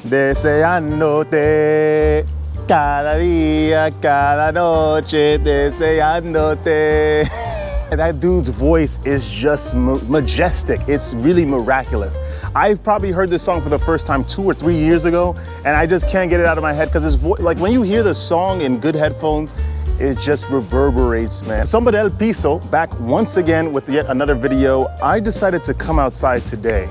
deseándote. Cada día, cada noche, deseándote. That dude's voice is just majestic. It's really miraculous. I've probably heard this song for the first time 2 or 3 years ago, and I just can't get it out of my head because his voice, like when you hear the song in good headphones, it just reverberates, man. Somebody El Piso, back once again with yet another video. I decided to come outside today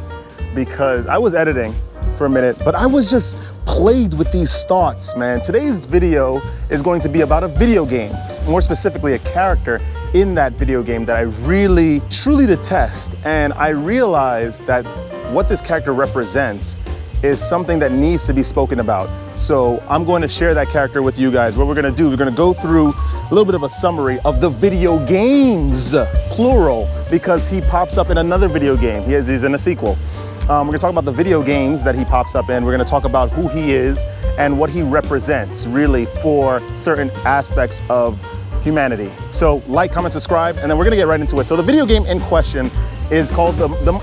because I was editing for a minute, but I was just plagued with these thoughts, man. Today's video is going to be about a video game, more specifically a character in that video game that I really, truly detest. And I realized that what this character represents is something that needs to be spoken about. So I'm going to share that character with you guys. What we're gonna do, we're gonna go through a little bit of a summary of the video games, plural, because he pops up in another video game. He's in a sequel. We're gonna talk about the video games that he pops up in. We're gonna talk about who he is and what he represents really for certain aspects of humanity. So like, comment, subscribe, and then we're gonna get right into it. So the video game in question is called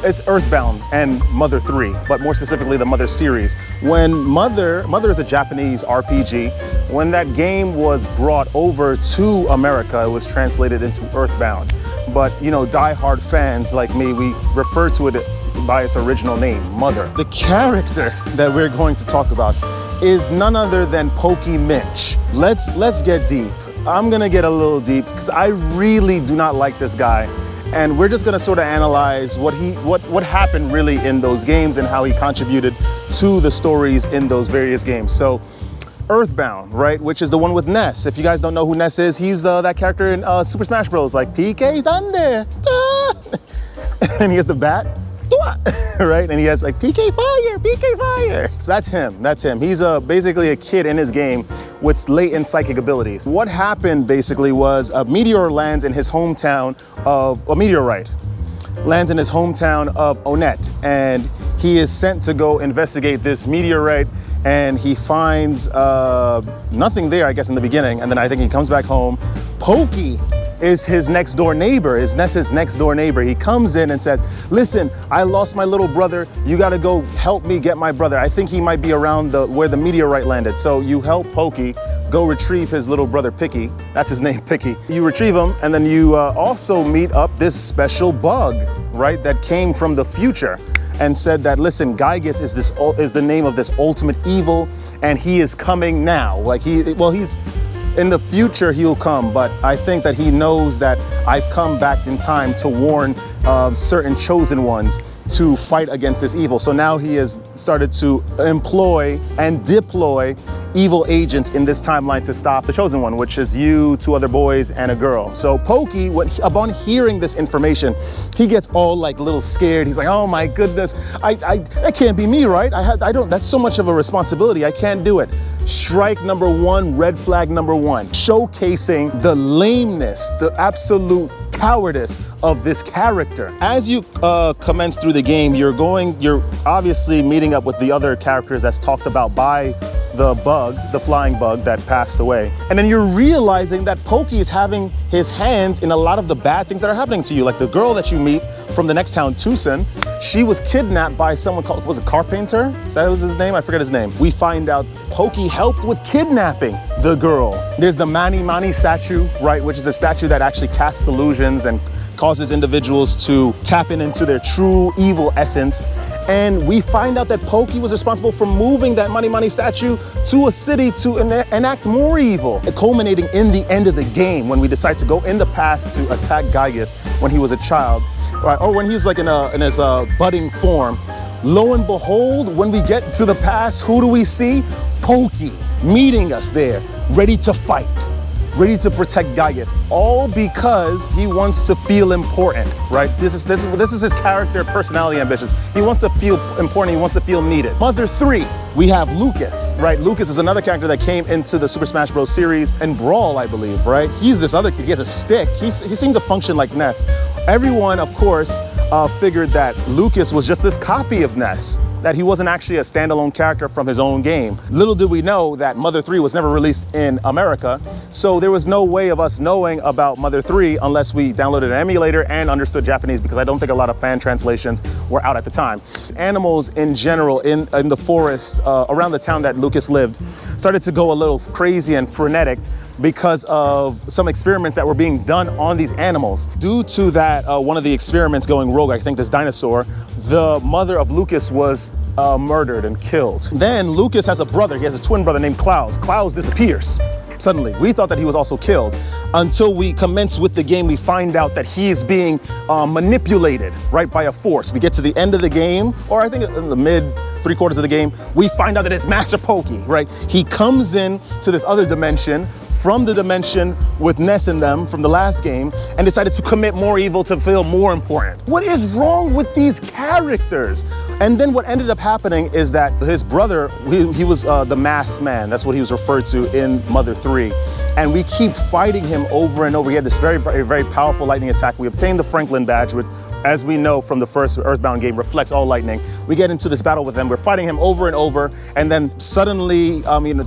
it's Earthbound and Mother 3, but more specifically the Mother series. When Mother is a Japanese RPG. When that game was brought over to America, it was translated into Earthbound. But you know, die-hard fans like me, we refer to it by its original name, Mother. The character that we're going to talk about is none other than Pokey Minch. Let's get deep. I'm gonna get a little deep because I really do not like this guy. And we're just gonna sort of analyze what happened really in those games and how he contributed to the stories in those various games. So Earthbound, right, which is the one with Ness. If you guys don't know who Ness is, he's that character in Super Smash Bros. Like PK Thunder, and he has the bat, right? And he has like PK Fire, PK Fire. So that's him, that's him. He's basically a kid in his game with latent psychic abilities. What happened basically was a meteor lands in his hometown of, a meteorite lands in his hometown of Onett, and he is sent to go investigate this meteorite, and he finds nothing there, I guess, in the beginning, and then I think he comes back home. Pokey is his next door neighbor, is Ness's next door neighbor. He comes in and says, listen, I lost my little brother. You gotta go help me get my brother. I think he might be around where the meteorite landed. So you help Pokey go retrieve his little brother Picky. That's his name, Picky. You retrieve him, and then you also meet up this special bug, right, that came from the future and said that, listen, Gygus is the name of this ultimate evil, and he is coming now. Like he's in the future, he'll come, but I think that he knows that I've come back in time to warn certain chosen ones to fight against this evil. So now he has started to employ and deploy evil agents in this timeline to stop the chosen one, which is you, 2 other boys, and a girl. So Pokey, upon hearing this information, he gets all like a little scared. He's like, oh my goodness, that can't be me, right? That's so much of a responsibility. I can't do it. Strike number 1, red flag number 1, showcasing the lameness, the absolute cowardice of this character. As you commence through the game, you're obviously meeting up with the other characters that's talked about by the bug, the flying bug that passed away. And then you're realizing that Pokey is having his hands in a lot of the bad things that are happening to you. Like the girl that you meet from the next town, Tucson, she was kidnapped by someone called, was it Carpenter? Is that was his name? I forget his name. We find out Pokey helped with kidnapping the girl. There's the Mani Mani statue, right, which is a statue that actually casts illusions and causes individuals to tap into their true evil essence. And we find out that Pokey was responsible for moving that Mani Mani statue to a city to enact more evil, culminating in the end of the game when we decide to go in the past to attack Gygus when he was a child, right, or when he was like in his budding form. Lo and behold, when we get to the past, who do we see? Pokey meeting us there, ready to fight, ready to protect Gygus, all because he wants to feel important, right? This is his character, personality, ambitions. He wants to feel important, he wants to feel needed. Mother 3, we have Lucas, right? Lucas is another character that came into the Super Smash Bros. Series and Brawl, I believe, right? He's this other kid, he has a stick. He seemed to function like Ness. Everyone, of course, figured that Lucas was just this copy of Ness, that he wasn't actually a standalone character from his own game. Little did we know that Mother 3 was never released in America, so there was no way of us knowing about Mother 3 unless we downloaded an emulator and understood Japanese, because I don't think a lot of fan translations were out at the time. Animals in general in the forest around the town that Lucas lived started to go a little crazy and frenetic because of some experiments that were being done on these animals. Due to that, one of the experiments going rogue, I think this dinosaur, the mother of Lucas was murdered and killed. Then Lucas has a brother, he has a twin brother named Klaus. Klaus disappears suddenly. We thought that he was also killed. Until we commence with the game, we find out that he is being manipulated, right, by a force. We get to the end of the game, or I think in the mid 3/4 of the game, we find out that it's Master Pokey, right? He comes in to this other dimension, from the dimension with Ness in them from the last game, and decided to commit more evil to feel more important. What is wrong with these characters? And then what ended up happening is that his brother, he was the masked man. That's what he was referred to in Mother 3. And we keep fighting him over and over. He had this very powerful lightning attack. We obtained the Franklin badge, which, as we know from the first Earthbound game, reflects all lightning. We get into this battle with him. We're fighting him over and over. And then suddenly,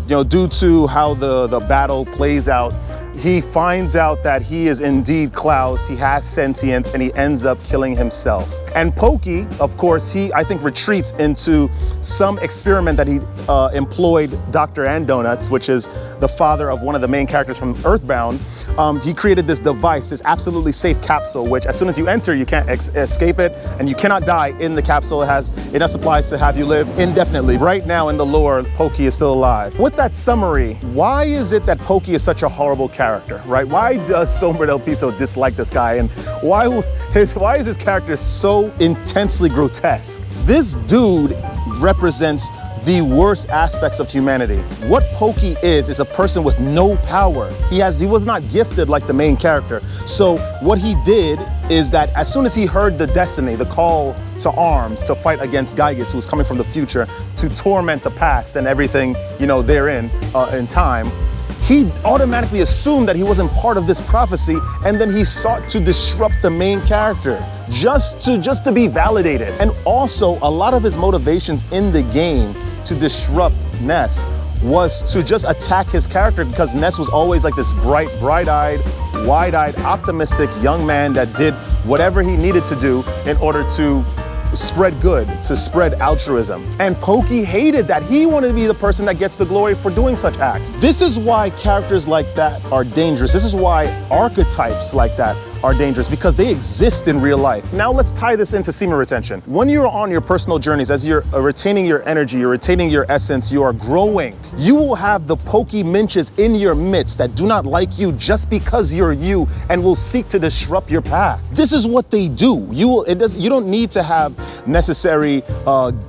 due to how the battle plays out, he finds out that he is indeed Klaus, he has sentience, and he ends up killing himself. And Pokey, of course, I think retreats into some experiment that he employed Dr. Andonuts, which is the father of one of the main characters from Earthbound. He created this device, this absolutely safe capsule, which as soon as you enter, you can't escape it, and you cannot die in the capsule. It has enough supplies to have you live indefinitely. Right now in the lore, Pokey is still alive. With that summary, why is it that Pokey is such a horrible character, right? Why does Sombra del Piso dislike this guy, and why is his character so intensely grotesque? This dude represents the worst aspects of humanity. What Pokey is a person with no power. He was not gifted like the main character. So what he did is that as soon as he heard the destiny, the call to arms to fight against Gygas, who was coming from the future to torment the past and everything, therein in time, he automatically assumed that he wasn't part of this prophecy, and then he sought to disrupt the main character just to be validated. And also, a lot of his motivations in the game to disrupt Ness was to just attack his character, because Ness was always like this bright-eyed, wide-eyed, optimistic young man that did whatever he needed to do in order to spread good, to spread altruism. And Pokey hated that. He wanted to be the person that gets the glory for doing such acts. This is why characters like that are dangerous. This is why archetypes like that are dangerous, because they exist in real life. Now let's tie this into semen retention. When you're on your personal journeys, as you're retaining your energy, you're retaining your essence, you are growing, you will have the Pokey Minches in your midst that do not like you just because you're you and will seek to disrupt your path. This is what they do. You don't need to have necessary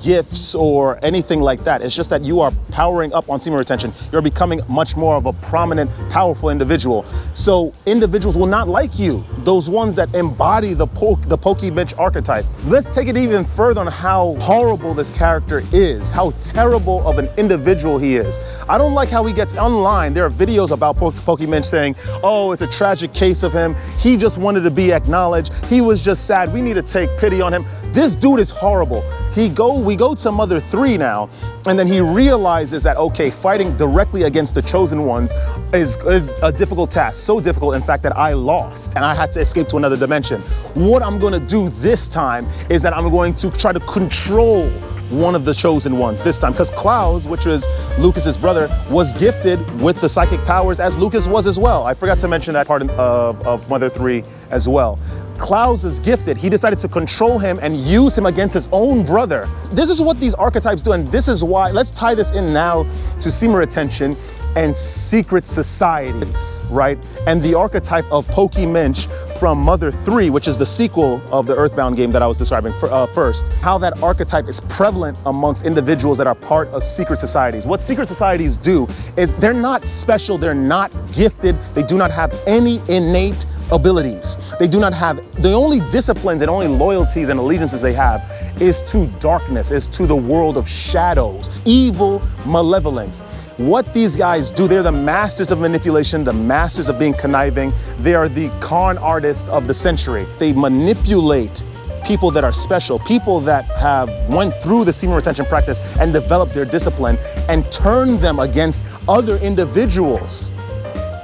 gifts or anything like that. It's just that you are powering up on semen retention. You're becoming much more of a prominent, powerful individual. So individuals will not like you, those ones that embody the Pokey Minch archetype. Let's take it even further on how horrible this character is, how terrible of an individual he is. I don't like how he gets online. There are videos about Pokey Minch saying, oh, it's a tragic case of him. He just wanted to be acknowledged. He was just sad. We need to take pity on him. This dude is horrible. We go to Mother 3 now, and then he realizes that, okay, fighting directly against the chosen ones is a difficult task. So difficult, in fact, that I lost and I had to escape to another dimension. What I'm gonna do this time is that I'm going to try to control one of the chosen ones this time, because Klaus, which was Lucas's brother, was gifted with the psychic powers as Lucas was as well. I forgot to mention that part of Mother 3 as well. Klaus is gifted. He decided to control him and use him against his own brother. This is what these archetypes do, and this is why, let's tie this in now to semen retention and secret societies, right? And the archetype of Pokey Minch from Mother 3, which is the sequel of the Earthbound game that I was describing first, how that archetype is prevalent amongst individuals that are part of secret societies. What secret societies do is they're not special, they're not gifted, they do not have any innate abilities. They do not have, the only disciplines and only loyalties and allegiances they have is to darkness, is to the world of shadows, evil, malevolence. What these guys do, they're the masters of manipulation, the masters of being conniving. They are the con artists of the century. They manipulate people that are special, people that have went through the semen retention practice and developed their discipline and turn them against other individuals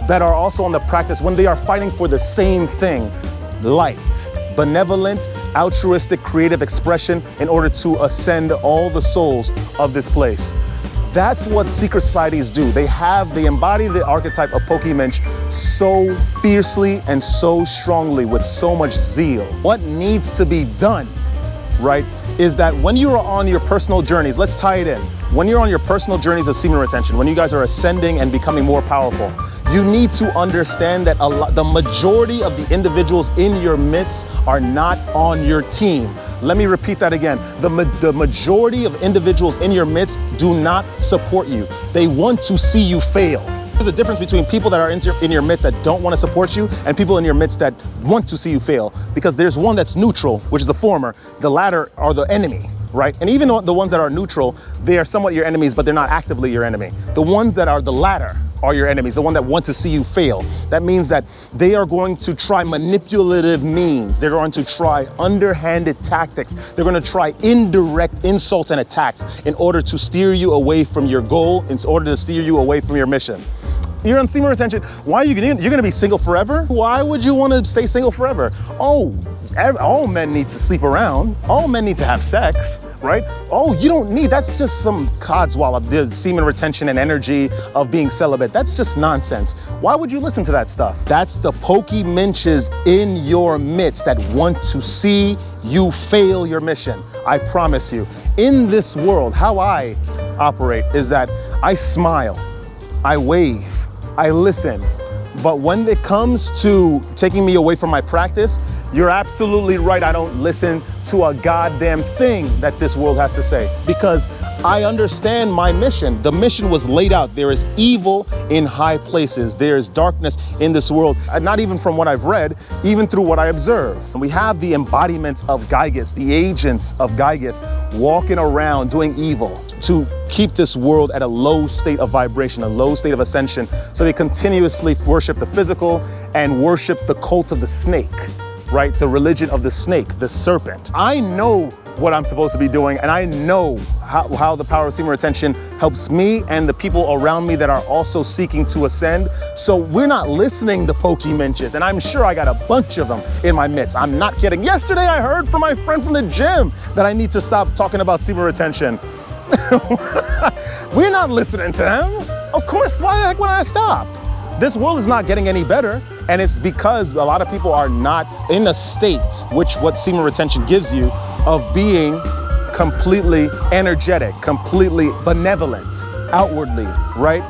that are also on the practice when they are fighting for the same thing, light, benevolent, altruistic, creative expression in order to ascend all the souls of this place. That's what secret societies do. They embody the archetype of Pokey Minch so fiercely and so strongly with so much zeal. What needs to be done, right, is that when you are on your personal journeys, let's tie it in. When you're on your personal journeys of semen retention, when you guys are ascending and becoming more powerful, you need to understand that the majority of the individuals in your midst are not on your team. Let me repeat that again. The majority of individuals in your midst do not support you. They want to see you fail. There's a difference between people that are in your midst that don't want to support you and people in your midst that want to see you fail. Because there's one that's neutral, which is the former. The latter are the enemy, right? And even though the ones that are neutral, they are somewhat your enemies, but they're not actively your enemy. The ones that are the latter are your enemies, the one that want to see you fail. That means that they are going to try manipulative means. They're going to try underhanded tactics. They're going to try indirect insults and attacks in order to steer you away from your goal, in order to steer you away from your mission. You're on semen retention. Why are you you're going to be single forever? Why would you want to stay single forever? Oh, all men need to sleep around. All men need to have sex, right? Oh, you don't need, that's just some codswallop, the semen retention and energy of being celibate. That's just nonsense. Why would you listen to that stuff? That's the Pokey Minches in your midst that want to see you fail your mission. I promise you. In this world, how I operate is that I smile, I wave, I listen. But when it comes to taking me away from my practice, you're absolutely right. I don't listen to a goddamn thing that this world has to say because I understand my mission. The mission was laid out. There is evil in high places. There is darkness in this world. Not even from what I've read, even through what I observe. We have the embodiments of Gygas, the agents of Gygas, walking around doing evil to keep this world at a low state of vibration, a low state of ascension. So they continuously worship the physical and worship the cult of the snake, right? The religion of the snake, the serpent. I know what I'm supposed to be doing, and I know how the power of semen retention helps me and the people around me that are also seeking to ascend. So we're not listening to Pokey Minches, and I'm sure I got a bunch of them in my midst. I'm not kidding. Yesterday I heard from my friend from the gym that I need to stop talking about semen retention. We're not listening to them. Of course, why the heck would I stop? This world is not getting any better, and it's because a lot of people are not in a state, which what semen retention gives you, of being completely energetic, completely benevolent, outwardly, right?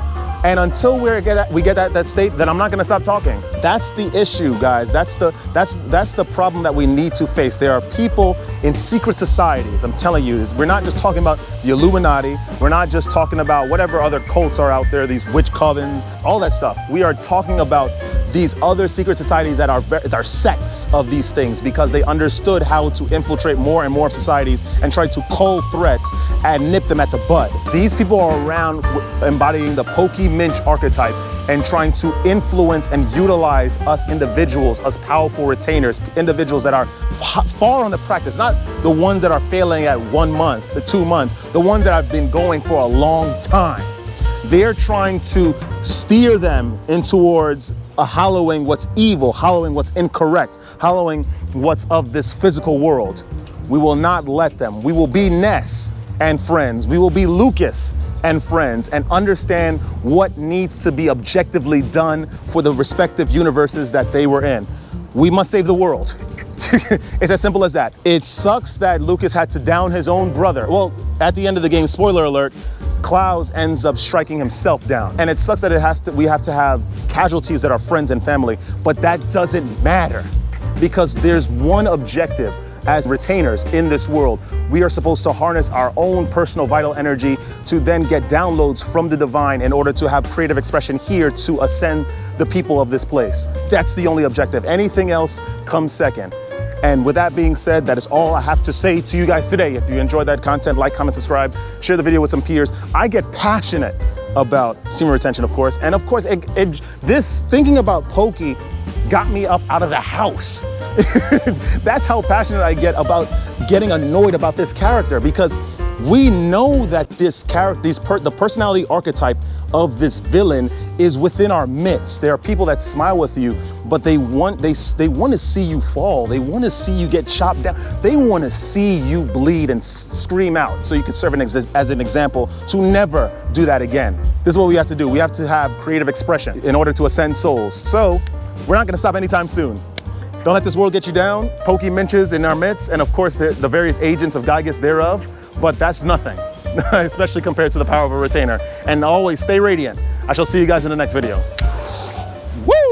And until we get at that state, then I'm not gonna stop talking. That's the issue, guys. That's the problem that we need to face. There are people in secret societies, I'm telling you this. We're not just talking about the Illuminati. We're not just talking about whatever other cults are out there, these witch covens, all that stuff. We are talking about these other secret societies that are sects of these things because they understood how to infiltrate more and more of societies and try to cull threats and nip them at the bud. These people are around embodying the Pokey Minch archetype and trying to influence and utilize us individuals, us powerful retainers, individuals that are far on the practice, not the ones that are failing at 1 month, the 2 months, the ones that have been going for a long time. They're trying to steer them in towards hallowing what's evil, hallowing what's incorrect, hallowing what's of this physical world. We will not let them. We will be Ness and friends. We will be Lucas and friends and understand what needs to be objectively done for the respective universes that they were in. We must save the world. It's as simple as that. It sucks that Lucas had to down his own brother. Well, at the end of the game, spoiler alert, Klaus ends up striking himself down. And it sucks that we have to have casualties that are friends and family, but that doesn't matter because there's one objective as retainers in this world. We are supposed to harness our own personal vital energy to then get downloads from the divine in order to have creative expression here to ascend the people of this place. That's the only objective. Anything else comes second. And with that being said, that is all I have to say to you guys today. If you enjoyed that content, like, comment, subscribe, share the video with some peers. I get passionate about semen retention, of course. And of course, this thinking about Pokey, got me up out of the house. That's how passionate I get about getting annoyed about this character, because we know that this character, the personality archetype of this villain is within our midst. There are people that smile with you, but they want to see you fall. They want to see you get chopped down. They want to see you bleed and scream out. So you can serve as an example to never do that again. This is what we have to do. We have to have creative expression in order to ascend souls. So we're not going to stop anytime soon. Don't let this world get you down. Pokey Minches in our midst, and of course the various agents of Gygus thereof. But that's nothing, especially compared to the power of a retainer. And always stay radiant. I shall see you guys in the next video. Woo!